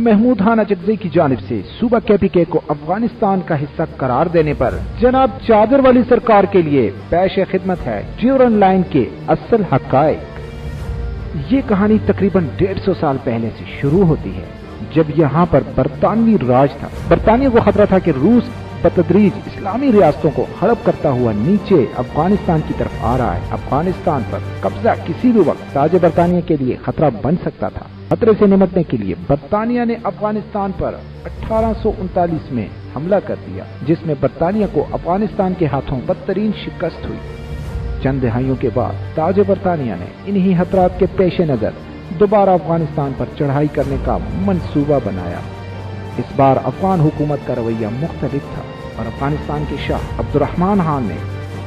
محمود خان اچکزئی کی جانب سے صوبہ KPK کو افغانستان کا حصہ قرار دینے پر جناب چادر والی سرکار کے لیے پیش خدمت ہے ڈیورنڈ لائن کے اصل حقائق۔ یہ کہانی تقریباً 150 سال پہلے سے شروع ہوتی ہے، جب یہاں پر برطانوی راج تھا۔ برطانیہ کو خطرہ تھا کہ روس بتدریج اسلامی ریاستوں کو ہڑپ کرتا ہوا نیچے افغانستان کی طرف آ رہا ہے۔ افغانستان پر قبضہ کسی بھی وقت تاج برطانیہ کے لیے خطرہ بن سکتا تھا۔ خطرے سے نمٹنے کے لیے برطانیہ نے افغانستان پر 1839 میں حملہ کر دیا، جس میں برطانیہ کو افغانستان کے ہاتھوں بدترین شکست ہوئی۔ چند دہائیوں کے بعد تاج برطانیہ نے انہی خطرات کے پیش نظر دوبارہ افغانستان پر چڑھائی کرنے کا منصوبہ بنایا۔ اس بار افغان حکومت کا رویہ مختلف تھا اور افغانستان کے شاہ عبدالرحمن خان نے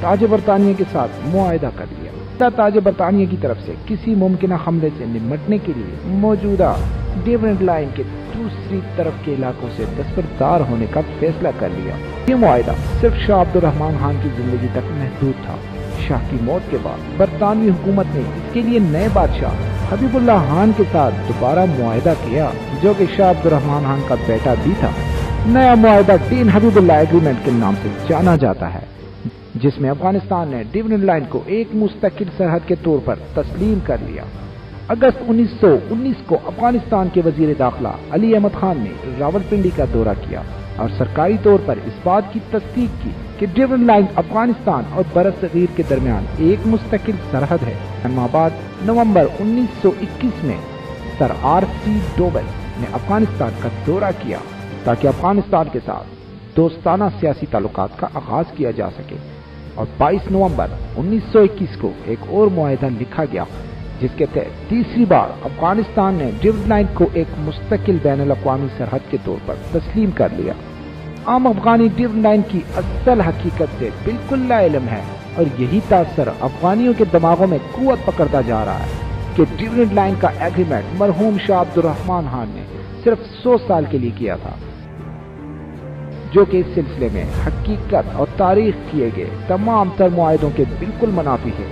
تاج برطانیہ کے ساتھ معاہدہ کر لیا۔ تاج برطانیہ کی طرف سے کسی ممکنہ حملے سے نمٹنے کے لیے موجودہ ڈیورنڈ لائن کے دوسری طرف کے علاقوں سے دستبردار ہونے کا فیصلہ کر لیا۔ یہ معاہدہ صرف شاہ عبدالرحمن خان کی زندگی تک محدود تھا۔ شاہ کی موت کے بعد برطانوی حکومت نے اس کے لیے نئے بادشاہ حبیب اللہ خان کے ساتھ دوبارہ معاہدہ کیا، جو کہ شاہ عبدالرحمن خان کا بیٹا بھی تھا۔ نیا معاہدہ ڈین حبیب اللہ ایگریمنٹ کے نام سے جانا جاتا ہے، جس میں افغانستان نے ڈیورنڈ لائن کو ایک مستقل سرحد کے طور پر تسلیم کر لیا۔ اگست 1919 کو افغانستان کے وزیر داخلہ علی احمد خان نے راولپنڈی کا دورہ کیا اور سرکاری طور پر اس بات کی تصدیق کی کہ ڈیورنڈ لائن افغانستان اور برصغیر کے درمیان ایک مستقل سرحد ہے۔ ماہ بعد نومبر 1921 میں سر RC ڈوبل نے افغانستان کا دورہ کیا تاکہ افغانستان کے ساتھ دوستانہ سیاسی تعلقات کا آغاز کیا جا سکے، اور 22 نومبر 1921 کو ایک اور معاہدہ لکھا گیا، جس کے تحت تیسری بار افغانستان نے ڈیورنڈ لائن کو ایک مستقل بین الاقوامی سرحد کے طور پر تسلیم کر لیا۔ عام افغانی ڈیورنڈ لائن کی اصل حقیقت سے بالکل لا علم ہے، اور یہی تاثر افغانیوں کے دماغوں میں قوت پکڑتا جا رہا ہے کہ ڈیورنڈ لائن کا ایگریمنٹ مرحوم شاہ عبدالرحمن خان نے صرف 100 سال کے لیے کیا تھا، جو کہ اس سلسلے میں حقیقت اور تاریخ کیے گئے تمام تر معاہدوں کے بالکل منافی ہے۔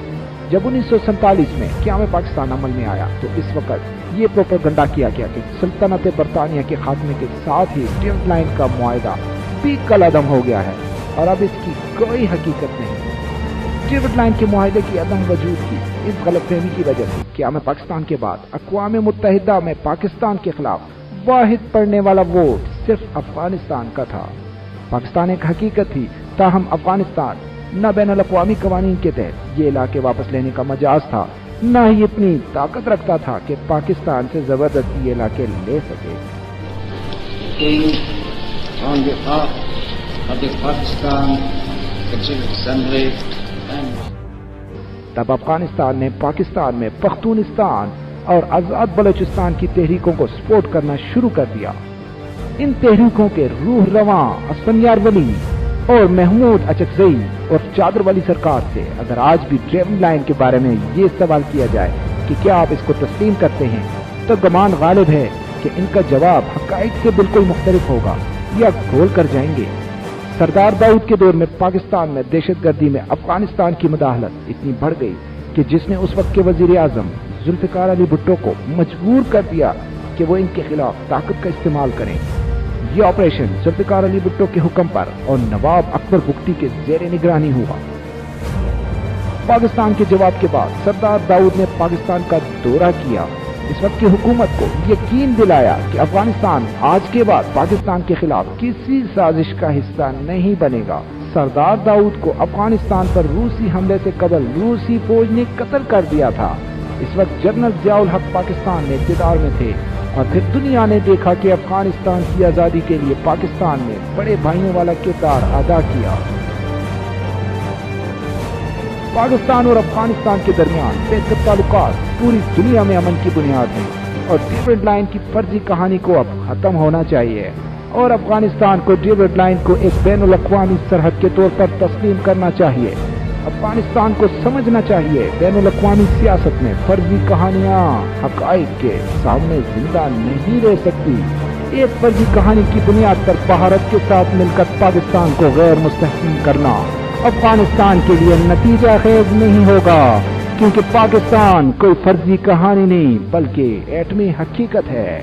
جب 1947 میں قیام پاکستان عمل میں آیا تو اس وقت یہ پروپیگنڈا کیا گیا کہ سلطنت برطانیہ کے خاتمے کے ساتھ ہی ڈیورنڈ لائن کا معاہدہ بھی کالعدم ہو گیا ہے، اور اب اس کی کوئی حقیقت نہیں۔ ڈیورنڈ لائن کے معاہدے کی عدم وجود کی اس غلط فہمی کی وجہ سے قیام پاکستان کے بعد اقوام متحدہ میں پاکستان کے خلاف واحد پڑنے والا ووٹ صرف افغانستان کا تھا۔ پاکستان ایک حقیقت تھی، تاہم افغانستان نہ بین الاقوامی قوانین کے تحت یہ علاقے واپس لینے کا مجاز تھا، نہ ہی اتنی طاقت رکھتا تھا کہ پاکستان سے زبردستی یہ علاقے لے سکے۔ On behalf of the Pakistan Constituent Assembly تب افغانستان نے پاکستان میں پختونستان اور آزاد بلوچستان کی تحریکوں کو سپورٹ کرنا شروع کر دیا۔ ان تحریکوں کے روح رواں اسفندیار ولی اور محمود اچکزئی اور چادر والی سرکار سے اگر آج بھی ڈیورنڈ لائن کے بارے میں یہ سوال کیا جائے کہ کیا آپ اس کو تسلیم کرتے ہیں، تو گمان غالب ہے کہ ان کا جواب حقائق سے بالکل مختلف ہوگا یا گھول کر جائیں گے۔ سردار داؤد کے دور میں پاکستان میں دہشت گردی میں افغانستان کی مداخلت اتنی بڑھ گئی کہ جس نے اس وقت کے وزیر اعظم ذوالفقار علی بھٹو کو مجبور کر دیا کہ وہ ان کے خلاف طاقت کا استعمال کریں۔ یہ آپریشن ذوالفقار علی بھٹو کے حکم پر اور نواب اکبر بگٹی کے زیر نگرانی ہوا۔ پاکستان کے جواب کے بعد سردار داؤد نے پاکستان کا دورہ کیا۔ اس وقت کی حکومت کو یقین دلایا کہ افغانستان آج کے بعد پاکستان کے خلاف کسی سازش کا حصہ نہیں بنے گا۔ سردار داؤد کو افغانستان پر روسی حملے سے قبل روسی فوج نے قتل کر دیا تھا۔ اس وقت جنرل ضیاء الحق پاکستان میں اقتدار میں تھے، اور پھر دنیا نے دیکھا کہ افغانستان کی آزادی کے لیے پاکستان نے بڑے بھائیوں والا کردار ادا کیا۔ پاکستان اور افغانستان کے درمیان بہتر تعلقات پوری دنیا میں امن کی بنیاد ہیں، اور ڈیورنڈ لائن کی فرضی کہانی کو اب ختم ہونا چاہیے، اور افغانستان کو ڈیورنڈ لائن کو ایک بین الاقوامی سرحد کے طور پر تسلیم کرنا چاہیے۔ افغانستان کو سمجھنا چاہیے بین الاقوامی سیاست میں فرضی کہانیاں حقائق کے سامنے زندہ نہیں رہ سکتی۔ ایک فرضی کہانی کی بنیاد پر بھارت کے ساتھ مل کر پاکستان کو غیر مستحکم کرنا افغانستان کے لیے نتیجہ خیز نہیں ہوگا، کیونکہ پاکستان کوئی فرضی کہانی نہیں بلکہ ایٹمی حقیقت ہے۔